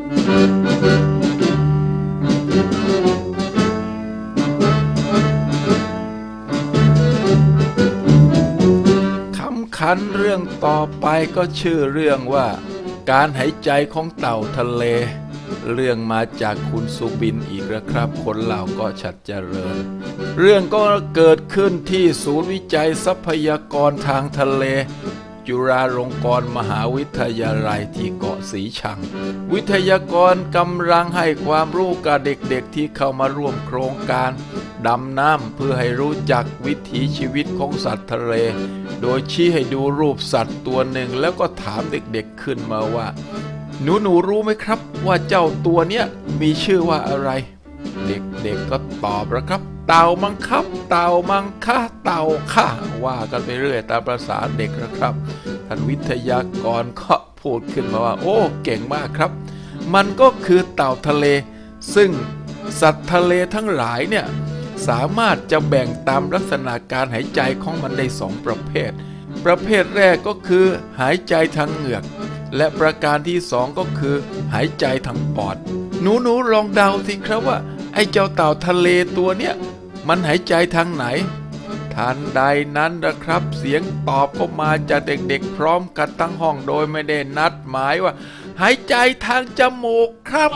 คำขันเรื่องต่อไปก็ชื่อเรื่องว่าการหายใจของเต่าทะเลเรื่องมาจากคุณสุบินอีกแล้วครับคนเล่าก็ชัดเจริญเรื่องก็เกิดขึ้นที่ศูนย์วิจัยทรัพยากรทางทะเลจุฬาลงกรณ์มหาวิทยาลัยที่เกาะสีชังวิทยากรกำลังให้ความรู้กับเด็กๆที่เข้ามาร่วมโครงการดำน้ำเพื่อให้รู้จักวิถีชีวิตของสัตว์ทะเลโดยชี้ให้ดูรูปสัตว์ตัวหนึ่งแล้วก็ถามเด็กๆขึ้นมาว่าหนูรู้ไหมครับว่าเจ้าตัวเนี้ยมีชื่อว่าอะไรเด็กๆก็ตอบแล้วครับเต่ามังครับเต่ามังคะเต่าค่ะว่ากันไปเรื่อยตามภาษาเด็กนะครับท่านวิทยากรก็พูดขึ้นมาว่าโอ้เก่งมากครับมันก็คือเต่าทะเลซึ่งสัตว์ทะเลทั้งหลายเนี่ยสามารถจะแบ่งตามลักษณะการหายใจของมันได้2ประเภทแรกก็คือหายใจทางเหงือกและประการที่2ก็คือหายใจทางปอดหนูลองเดาสิครับว่าไอ้เจ้าเต่าทะเลตัวเนี้ยมันหายใจทางไหนทันใดนั้นนะครับเสียงตอบก็มาจากเด็กๆพร้อมกันทั้งห้องโดยไม่ได้นัดหมายว่าหายใจทางจมูกครับ